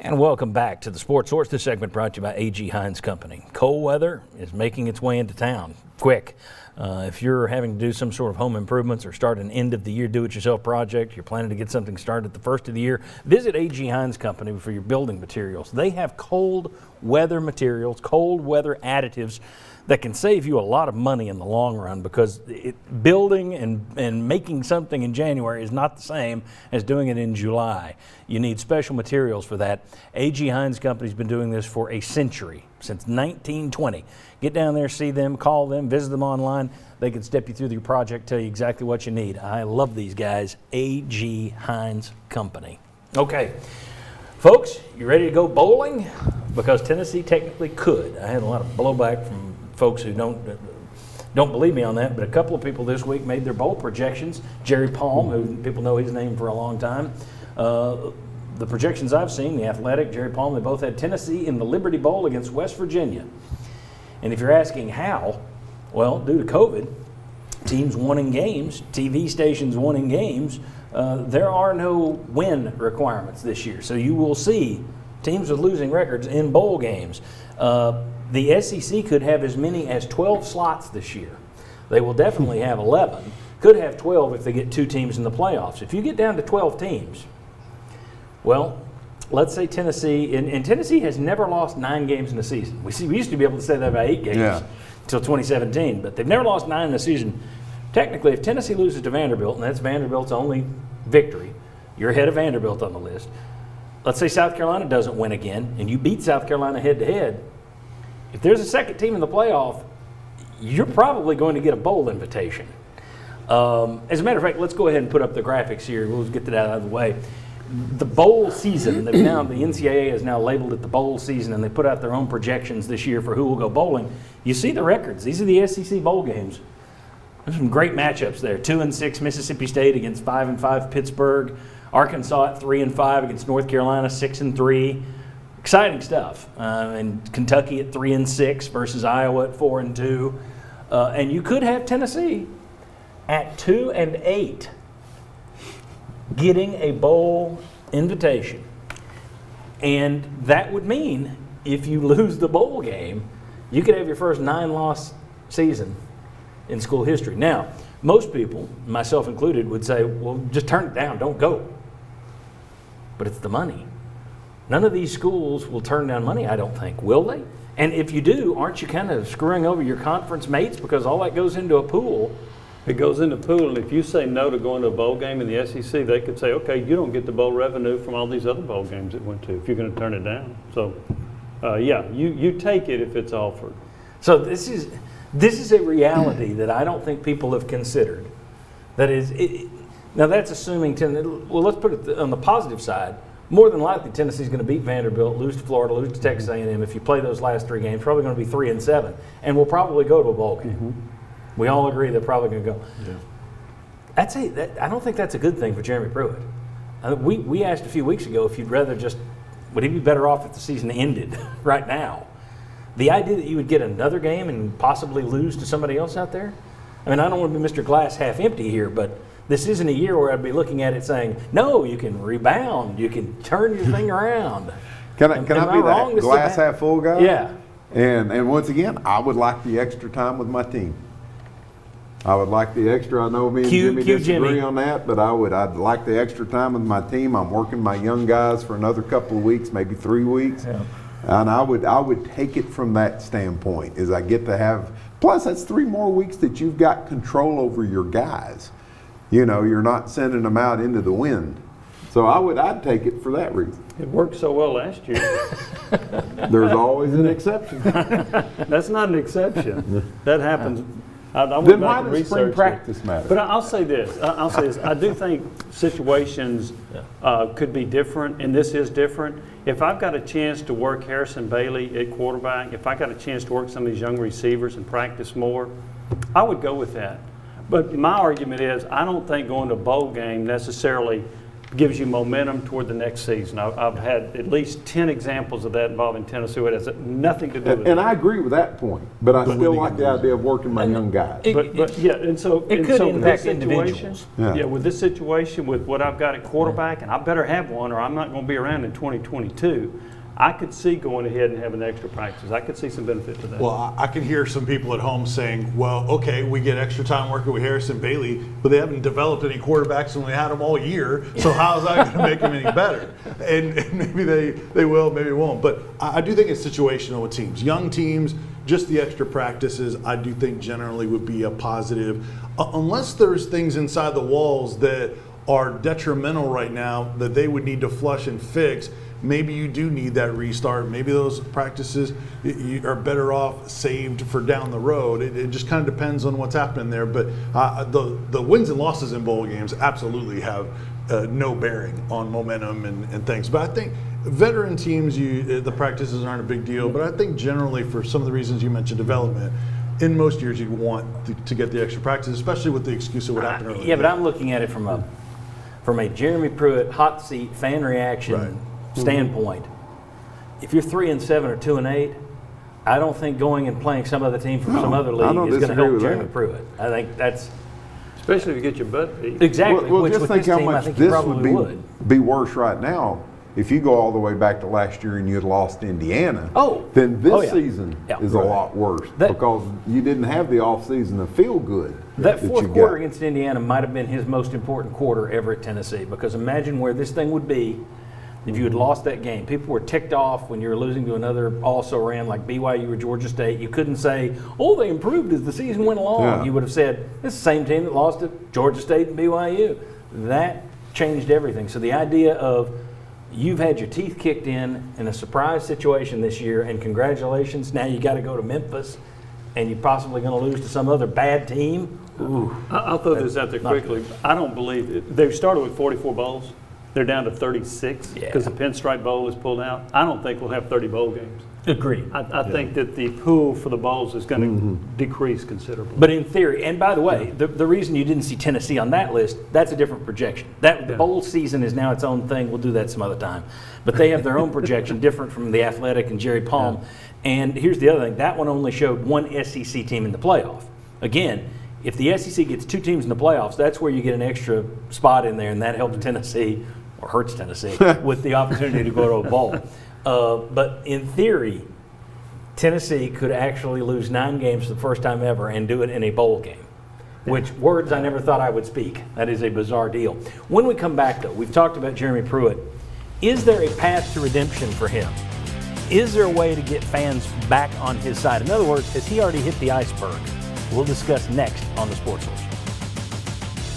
And welcome back to the Sports Source. This segment brought to you by A.G. Hines Company. Cold weather is making its way into town quick. If you're having to do some sort of home improvements or start an end-of-the-year do-it-yourself project, you're planning to get something started at the first of the year, visit A.G. Hines Company for your building materials. They have cold weather materials, cold weather additives that can save you a lot of money in the long run, because building and making something in January is not the same as doing it in July. You need special materials for that. A.G. Hines Company's been doing this for a century, since 1920. Get down there, see them, call them, visit them online. They can step you through your project, tell you exactly what you need. I love these guys, A.G. Hines Company. Okay, folks, you ready to go bowling? Because Tennessee technically could. I had a lot of blowback from folks who don't believe me on that, but a couple of people this week made their bowl projections. Jerry Palm, who people know his name for a long time. The projections I've seen, The Athletic, Jerry Palm, they both had Tennessee in the Liberty Bowl against West Virginia. And if you're asking how, well, due to COVID, teams winning games, TV stations winning games, there are no win requirements this year. So you will see teams with losing records in bowl games. The SEC could have as many as 12 slots this year. They will definitely have 11. Could have 12 if they get 2 teams in the playoffs. If you get down to 12 teams, well, let's say Tennessee, and Tennessee has never lost 9 games in a season. We used to be able to say that about 8 games until 2017, but they've never lost 9 in a season. Technically, if Tennessee loses to Vanderbilt, and that's Vanderbilt's only victory, you're ahead of Vanderbilt on the list. Let's say South Carolina doesn't win again, and you beat South Carolina head-to-head. If there's a second team in the playoff, you're probably going to get a bowl invitation. As a matter of fact, let's go ahead and put up the graphics here. We'll get that out of the way. The bowl season, the NCAA has now labeled it the bowl season, and they put out their own projections this year for who will go bowling. You see the records. These are the SEC bowl games. There's some great matchups there. 2-6 Mississippi State against 5-5 Pittsburgh. Arkansas at 3-5 against North Carolina, 6-3. Exciting stuff. And Kentucky at 3-6 versus Iowa at 4-2. And you could have Tennessee at 2-8 getting a bowl invitation. And that would mean if you lose the bowl game, you could have your first 9-loss season in school history. Now, most people, myself included, would say, well, just turn it down, don't go. But it's the money. None of these schools will turn down money, I don't think. Will they? And if you do, aren't you kind of screwing over your conference mates, because all that goes into a pool? It goes in the pool, and if you say no to going to a bowl game in the SEC, they could say, okay, you don't get the bowl revenue from all these other bowl games it went to if you're going to turn it down. So, you take it if it's offered. So this is a reality that I don't think people have considered. That is, now that's assuming, well, let's put it on the positive side. More than likely, Tennessee's going to beat Vanderbilt, lose to Florida, lose to Texas A&M. If you play those last 3 games, probably going to be 3-7, and we'll probably go to a bowl game. Mm-hmm. We all agree they're probably going to go. Yeah. I don't think that's a good thing for Jeremy Pruitt. We asked a few weeks ago if you'd rather would he be better off if the season ended right now? The idea that you would get another game and possibly lose to somebody else out there? I mean, I don't want to be Mr. Glass half empty here, but this isn't a year where I'd be looking at it saying, no, you can rebound, you can turn your thing around. Can I be that glass half full guy? Yeah. And once again, I would like the extra time with my team. I would like the extra. I know me and Jimmy disagree on that, but I'd like the extra time with my team. I'm working my young guys for another couple of weeks, maybe 3 weeks. Yeah. And I would take it from that standpoint, is I get to have, plus that's 3 more weeks that you've got control over your guys. You know, you're not sending them out into the wind. So I'd take it for that reason. It worked so well last year. There's always an exception. That's not an exception. That happens. Then why does spring practice matter? But I'll say this. I do think situations could be different, and this is different. If I've got a chance to work Harrison Bailey at quarterback, if I got a chance to work some of these young receivers and practice more, I would go with that. But my argument is I don't think going to a bowl game necessarily gives you momentum toward the next season. I've had at least 10 examples of that involving Tennessee. It has nothing to do with And it. I agree with that point, but I still like the idea of working my young guys. But yeah, and so It and could so with impact this situation, individuals. Yeah. with this situation, with what I've got at quarterback, and I better have one, or I'm not going to be around in 2022. I could see going ahead and having extra practice. I could see some benefit to that. Well, I can hear some people at home saying, well, okay, we get extra time working with Harrison Bailey, but they haven't developed any quarterbacks and we had them all year, so how is that going to make them any better? And maybe they will, maybe won't. But I do think it's situational with teams. Young teams, just the extra practices, I do think generally would be a positive. Unless there's things inside the walls that are detrimental right now that they would need to flush and fix, maybe you do need that restart. Maybe those practices you are better off saved for down the road. It just kind of depends on what's happening there. But the wins and losses in bowl games absolutely have no bearing on momentum and things. But I think veteran teams, the practices aren't a big deal. But I think generally for some of the reasons you mentioned, development, in most years you'd want to get the extra practice, especially with the excuse of what happened earlier. Yeah, but I'm looking at it from a Jeremy Pruitt hot seat fan reaction standpoint. If you're 3-7 or 2-8, I don't think going and playing some other team from some other league is going to help Jeremy Pruitt. I think that's Especially if you get your butt beat. exactly Well, which just with think this how team I much think you this probably would be worse right now. If you go all the way back to last year and you had lost Indiana, then this season is a lot worse because you didn't have the offseason to feel good. That fourth quarter against Indiana might have been his most important quarter ever at Tennessee, because imagine where this thing would be if you had lost that game. People were ticked off when you were losing to another also-ran like BYU or Georgia State. You couldn't say, oh, they improved as the season went along. Yeah. You would have said, it's the same team that lost to Georgia State and BYU. That changed everything. So the idea of you've had your teeth kicked in a surprise situation this year, and congratulations, now you got to go to Memphis, and you're possibly going to lose to some other bad team. Ooh. I'll throw this out there quickly. I don't believe it. They started with 44 bowls. They're down to 36 because the Pinstripe Bowl is pulled out. I don't think we'll have 30 bowl games. Agreed. I think that the pool for the bowls is going to decrease considerably. But in theory, and by the way, the reason you didn't see Tennessee on that list, that's a different projection. The bowl season is now its own thing. We'll do that some other time. But they have their own projection, different from the Athletic and Jerry Palm. Yeah. And here's the other thing. That one only showed one SEC team in the playoff. Again, if the SEC gets two teams in the playoffs, that's where you get an extra spot in there, and that helps Tennessee, or hurts Tennessee, with the opportunity to go to a bowl. But in theory, Tennessee could actually lose 9 games for the first time ever and do it in a bowl game, which words I never thought I would speak. That is a bizarre deal. When we come back, though, we've talked about Jeremy Pruitt. Is there a path to redemption for him? Is there a way to get fans back on his side? In other words, has he already hit the iceberg? We'll discuss next on The Sports Source.